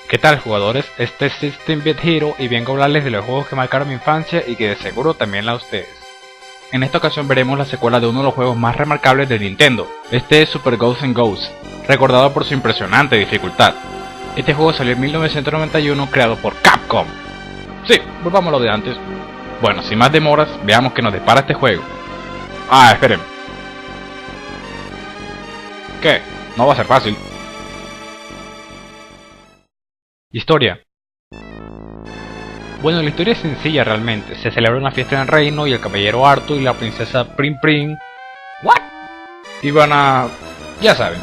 ¿Qué tal, jugadores? Este es 16-Bit Hero y vengo a hablarles de los juegos que marcaron mi infancia y que de seguro también la de ustedes. En esta ocasión veremos la secuela de uno de los juegos más remarcables de Nintendo. Este es Super Ghosts 'n Ghosts, recordado por su impresionante dificultad. Este juego salió en 1991, creado por Capcom. Sí, volvamos a lo de antes. Bueno, sin más demoras, veamos qué nos depara este juego. Esperen. ¿Qué? No va a ser fácil. Historia. Bueno, la historia es sencilla realmente. Se celebra una fiesta en el reino y el caballero Arthur y la princesa Prin Prin... ¿What? Iban a... ya saben.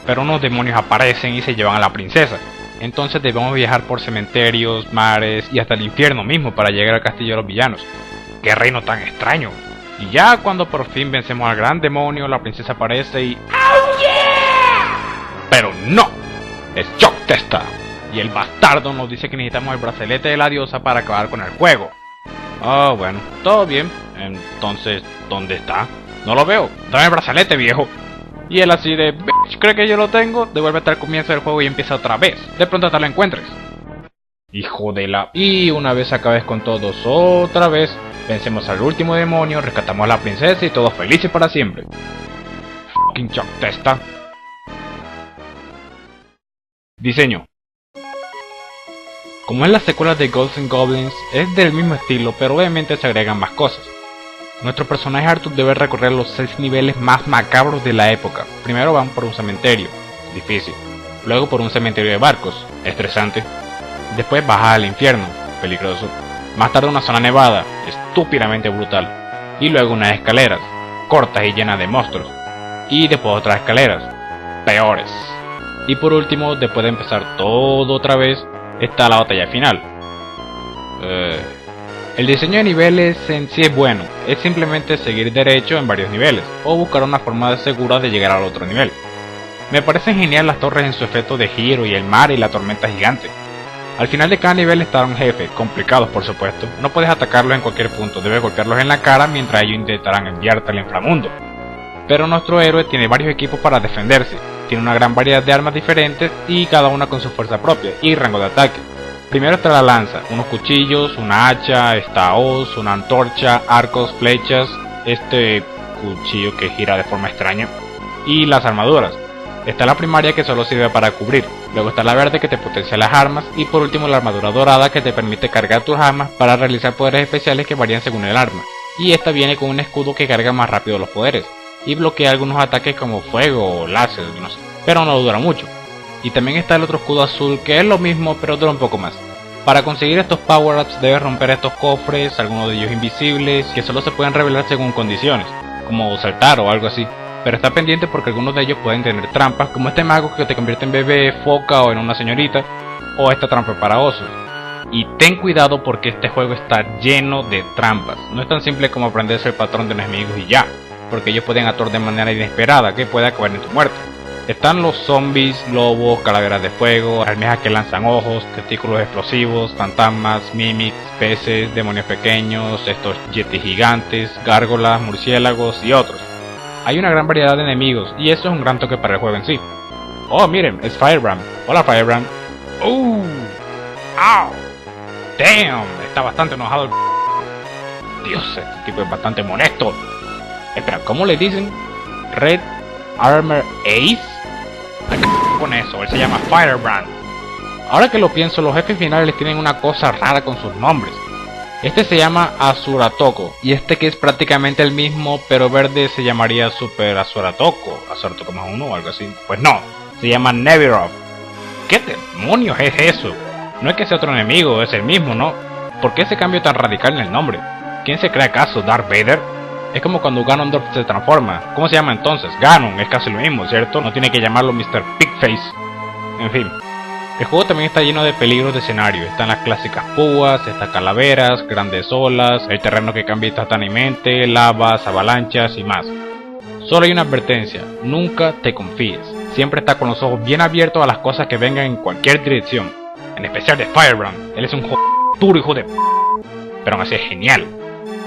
Pero unos demonios aparecen y se llevan a la princesa. Entonces debemos viajar por cementerios, mares y hasta el infierno mismo para llegar al castillo de los villanos. ¡Qué reino tan extraño! Y ya cuando por fin vencemos al gran demonio, la princesa aparece y... ¡Oh yeah! Pero no, es Chuck Testa. Y el bastardo nos dice que necesitamos el brazalete de la diosa para acabar con el juego. Bueno, todo bien. Entonces, ¿dónde está? No lo veo. Dame el brazalete, viejo. Y él así de... bitch, ¿cree que yo lo tengo? Devuélvete al comienzo del juego y empieza otra vez. De pronto hasta lo encuentres. Hijo de la... Y una vez acabes con todos otra vez, vencemos al último demonio, rescatamos a la princesa y todos felices para siempre. Fucking Chuck Testa. Diseño. Como es la secuela de Ghosts 'n Goblins, es del mismo estilo, pero obviamente se agregan más cosas. Nuestro personaje Arthur debe recorrer los 6 niveles más macabros de la época. Primero van por un cementerio, difícil. Luego por un cementerio de barcos, estresante. Después baja al infierno, peligroso. Más tarde una zona nevada, estúpidamente brutal. Y luego unas escaleras, cortas y llenas de monstruos. Y después otras escaleras, peores. Y por último, después de empezar todo otra vez, está la batalla final. El diseño de niveles en sí es bueno, es simplemente seguir derecho en varios niveles, o buscar una forma segura de llegar al otro nivel. Me parecen genial las torres en su efecto de giro y el mar y la tormenta gigante. Al final de cada nivel está un jefe, complicados por supuesto, no puedes atacarlos en cualquier punto, debes golpearlos en la cara mientras ellos intentarán enviarte al inframundo. Pero nuestro héroe tiene varios equipos para defenderse, tiene una gran variedad de armas diferentes y cada una con su fuerza propia y rango de ataque. Primero está la lanza, unos cuchillos, una hacha, esta hoz, una antorcha, arcos, flechas, este cuchillo que gira de forma extraña, y las armaduras. Está la primaria que solo sirve para cubrir, luego está la verde que te potencia las armas y por último la armadura dorada que te permite cargar tus armas para realizar poderes especiales que varían según el arma. Y esta viene con un escudo que carga más rápido los poderes y bloquea algunos ataques como fuego o láser, no sé, pero no dura mucho. Y también está el otro escudo azul que es lo mismo pero dura un poco más. Para conseguir estos power-ups debes romper estos cofres, algunos de ellos invisibles, que solo se pueden revelar según condiciones, como saltar o algo así. Pero está pendiente porque algunos de ellos pueden tener trampas, como este mago que te convierte en bebé, foca o en una señorita, o esta trampa para osos. Y ten cuidado porque este juego está lleno de trampas, no es tan simple como aprenderse el patrón de los enemigos y ya, porque ellos pueden actuar de manera inesperada que puede acabar en tu muerte. Están los zombies, lobos, calaveras de fuego, almejas que lanzan ojos, testículos explosivos, fantasmas, mimics, peces, demonios pequeños, estos yetis gigantes, gárgolas, murciélagos y otros. Hay una gran variedad de enemigos y eso es un gran toque para el juego en sí. Oh, miren, es Firebrand. Hola, Firebrand. ¡Ow! ¡Damn! Está bastante enojado el... Dios, este tipo es bastante molesto. Espera, ¿cómo le dicen? Red Armor Ace. ¿Qué con eso? Él se llama Firebrand. Ahora que lo pienso, los jefes finales tienen una cosa rara con sus nombres. Este se llama Azuratoko y este que es prácticamente el mismo pero verde se llamaría Super Azuratoko, Azuratoko más uno o algo así. Pues no, se llama Nevirov. ¿Qué demonios es eso? No es que sea otro enemigo, es el mismo, ¿no? ¿Por qué ese cambio tan radical en el nombre? ¿Quién se cree acaso? ¿Darth Vader? Es como cuando Ganondorf se transforma. ¿Cómo se llama entonces? Ganon, es casi lo mismo, ¿cierto? No tiene que llamarlo Mr. Pigface. En fin. El juego también está lleno de peligros de escenario. Están las clásicas púas, estas calaveras, grandes olas, el terreno que cambia instantáneamente, lavas, avalanchas y más. Solo hay una advertencia, nunca te confíes. Siempre está con los ojos bien abiertos a las cosas que vengan en cualquier dirección. En especial de Firebrand, él es un duro hijo de... pero aún así es genial.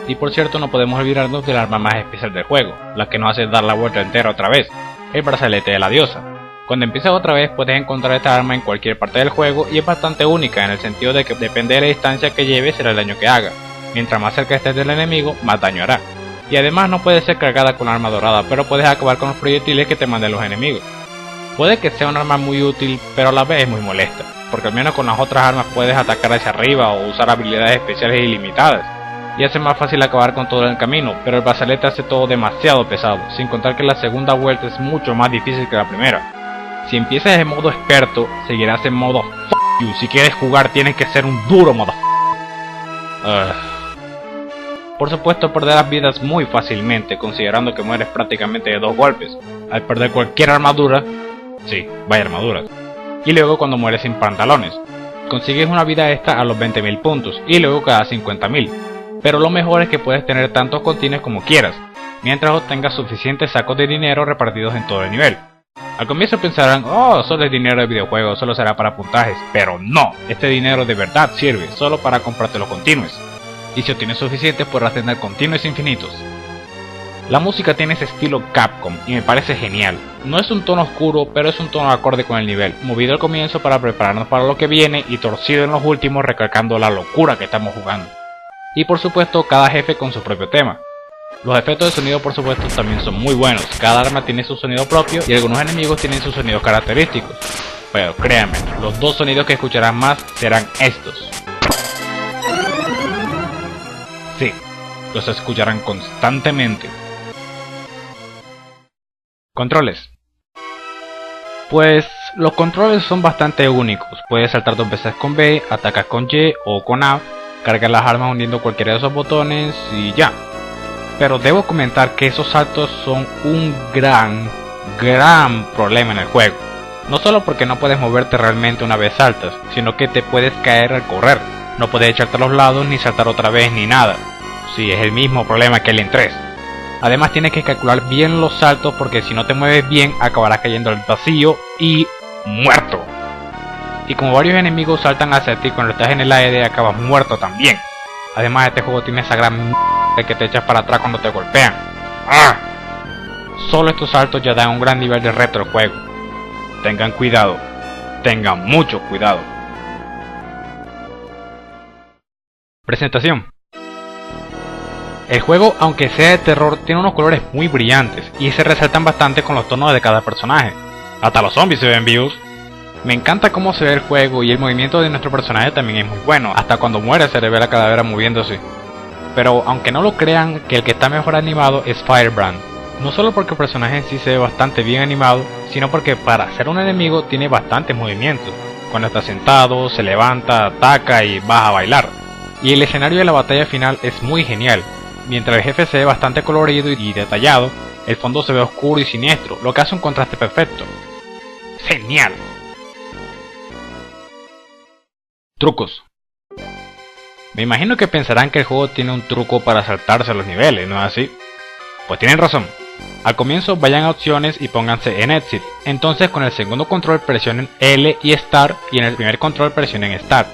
Y por cierto no podemos olvidarnos del arma más especial del juego, la que nos hace dar la vuelta entera otra vez, el brazalete de la diosa. Cuando empieces otra vez puedes encontrar esta arma en cualquier parte del juego y es bastante única en el sentido de que depende de la distancia que lleve será el daño que haga. Mientras más cerca estés del enemigo, más daño hará. Y además no puede ser cargada con arma dorada, pero puedes acabar con los proyectiles que te manden los enemigos. Puede que sea un arma muy útil, pero a la vez es muy molesta, porque al menos con las otras armas puedes atacar hacia arriba o usar habilidades especiales ilimitadas, y hace más fácil acabar con todo en el camino, pero el brazalete hace todo demasiado pesado, sin contar que la segunda vuelta es mucho más difícil que la primera. Si empiezas en modo experto, seguirás en modo F*** you, si quieres jugar tienes que ser un duro modo Por supuesto perderás vidas muy fácilmente, considerando que mueres prácticamente de 2 golpes, al perder cualquier armadura. Sí, vaya armaduras. Y luego cuando mueres sin pantalones. Consigues una vida extra a los 20.000 puntos y luego cada 50.000. Pero lo mejor es que puedes tener tantos continuos como quieras, mientras obtengas suficientes sacos de dinero repartidos en todo el nivel. Al comienzo pensarán, oh, solo es dinero de videojuegos, solo será para puntajes. Pero no, este dinero de verdad sirve solo para comprarte los continuos. Y si obtienes suficientes podrás tener continuos infinitos. La música tiene ese estilo Capcom y me parece genial. No es un tono oscuro, pero es un tono acorde con el nivel, movido al comienzo para prepararnos para lo que viene y torcido en los últimos recalcando la locura que estamos jugando. Y por supuesto cada jefe con su propio tema. Los efectos de sonido por supuesto también son muy buenos, cada arma tiene su sonido propio y algunos enemigos tienen sus sonidos característicos. Pero créanme, los 2 sonidos que escucharán más serán estos. Sí, los escucharán constantemente. Controles. Pues los controles son bastante únicos, puedes saltar 2 veces con B, atacas con Y o con A, cargar las armas uniendo cualquiera de esos botones y ya. Pero debo comentar que esos saltos son un gran problema en el juego. No solo porque no puedes moverte realmente una vez saltas, sino que te puedes caer al correr. No puedes echarte a los lados ni saltar otra vez ni nada. Sí, es el mismo problema que el en 3. Además tienes que calcular bien los saltos porque si no te mueves bien acabarás cayendo al vacío y muerto. Y como varios enemigos saltan hacia ti cuando estás en el aire acabas muerto también. Además este juego tiene esa gran de que te echas para atrás cuando te golpean. ¡Ah! Solo estos saltos ya dan un gran nivel de reto al juego. Tengan cuidado, tengan mucho cuidado. Presentación. El juego, aunque sea de terror, tiene unos colores muy brillantes y se resaltan bastante con los tonos de cada personaje. Hasta los zombies se ven vivos. Me encanta cómo se ve el juego y el movimiento de nuestro personaje también es muy bueno, hasta cuando muere se le ve la calavera moviéndose. Pero aunque no lo crean, que el que está mejor animado es Firebrand. No solo porque el personaje en sí se ve bastante bien animado, sino porque para ser un enemigo tiene bastantes movimientos. Cuando está sentado, se levanta, ataca y va a bailar. Y el escenario de la batalla final es muy genial. Mientras el jefe se ve bastante colorido y detallado, el fondo se ve oscuro y siniestro, lo que hace un contraste perfecto. ¡Genial! Trucos. Me imagino que pensarán que el juego tiene un truco para saltarse los niveles, ¿no es así? Pues tienen razón. Al comienzo vayan a opciones y pónganse en Exit. Entonces con el segundo control presionen L y Start y en el primer control presionen Start.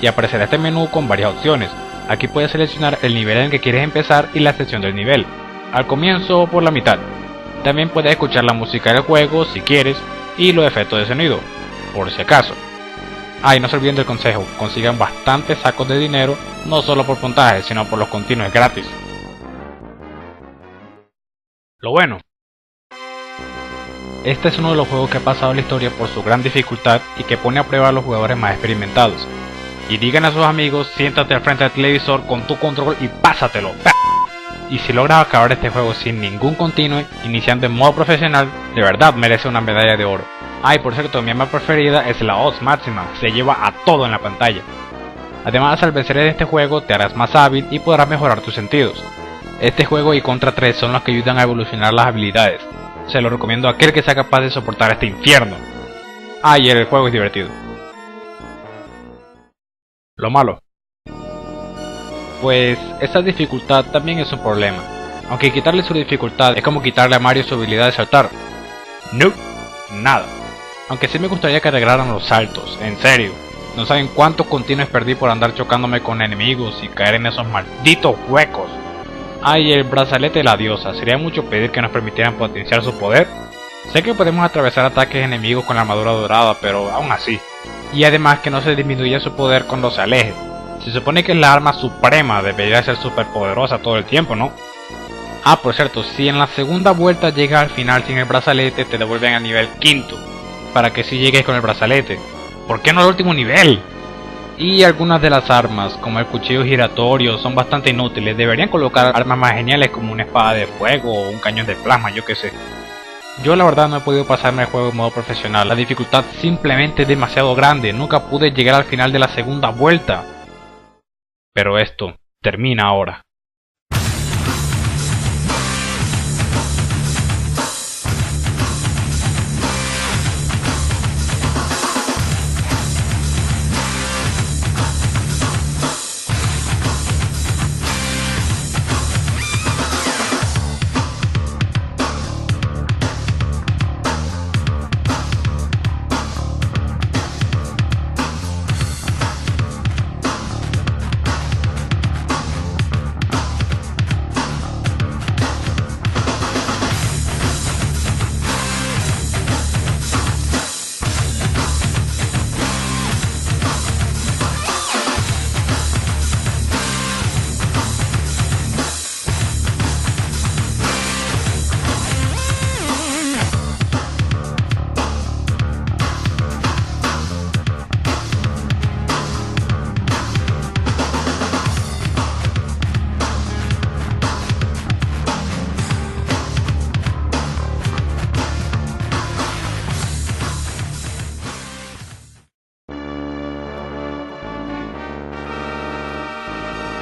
Y aparecerá este menú con varias opciones. Aquí puedes seleccionar el nivel en el que quieres empezar y la sección del nivel. Al comienzo o por la mitad. También puedes escuchar la música del juego si quieres y los efectos de sonido, por si acaso. Y no se olviden del consejo, consigan bastantes sacos de dinero, no solo por puntajes, sino por los continuos gratis. Lo bueno. Este es uno de los juegos que ha pasado a la historia por su gran dificultad y que pone a prueba a los jugadores más experimentados. Y digan a sus amigos, siéntate al frente del televisor con tu control y pásatelo. Y si logras acabar este juego sin ningún continuo, iniciando en modo profesional, de verdad merece una medalla de oro. Y por cierto, mi arma preferida es la Hoz máxima, se lleva a todo en la pantalla. Además, al vencer en este juego te harás más hábil y podrás mejorar tus sentidos. Este juego y Contra 3 son los que ayudan a evolucionar las habilidades. Se lo recomiendo a aquel que sea capaz de soportar este infierno. Y el juego es divertido. Lo malo. Pues esa dificultad también es un problema. Aunque quitarle su dificultad es como quitarle a Mario su habilidad de saltar. No, nada. Aunque sí me gustaría que arreglaran los saltos, en serio. No saben cuántos continuos perdí por andar chocándome con enemigos y caer en esos malditos huecos. Y el brazalete de la diosa, ¿sería mucho pedir que nos permitieran potenciar su poder? Sé que podemos atravesar ataques enemigos con la armadura dorada, pero aún así. Y además que no se disminuye su poder cuando se aleje. Se supone que es la arma suprema, debería ser súper poderosa todo el tiempo, ¿no? Ah, por cierto, si en la segunda vuelta llegas al final sin el brazalete, te devuelven al nivel 5, para que si llegues con el brazalete. ¿Por qué no al último nivel? Y algunas de las armas, como el cuchillo giratorio, son bastante inútiles. Deberían colocar armas más geniales como una espada de fuego o un cañón de plasma, yo que sé. Yo la verdad no he podido pasarme el juego en modo profesional. La dificultad simplemente es demasiado grande. Nunca pude llegar al final de la segunda vuelta. Pero esto termina ahora.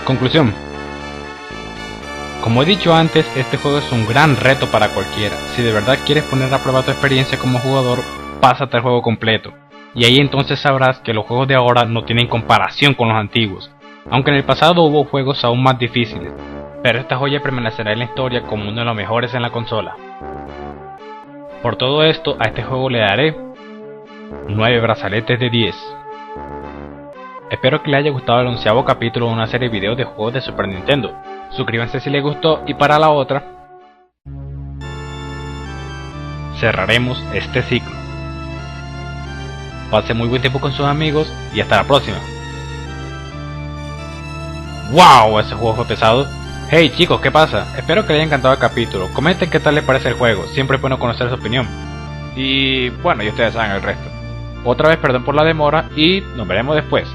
Conclusión. Como he dicho antes, este juego es un gran reto para cualquiera. Si de verdad quieres poner a prueba tu experiencia como jugador, pásate el juego completo. Y ahí entonces sabrás que los juegos de ahora no tienen comparación con los antiguos. Aunque en el pasado hubo juegos aún más difíciles, pero esta joya permanecerá en la historia como uno de los mejores en la consola. Por todo esto, a este juego le daré 9 brazaletes de 10. Espero que les haya gustado el 11º capítulo de una serie de videos de juegos de Super Nintendo. Suscríbanse si les gustó y para la otra cerraremos este ciclo. Pasen muy buen tiempo con sus amigos y hasta la próxima. ¡Wow! Ese juego fue pesado. Hey chicos, ¿qué pasa? Espero que les haya encantado el capítulo. Comenten qué tal les parece el juego, siempre es bueno conocer su opinión. Y bueno, y ustedes saben el resto. Otra vez perdón por la demora y nos veremos después.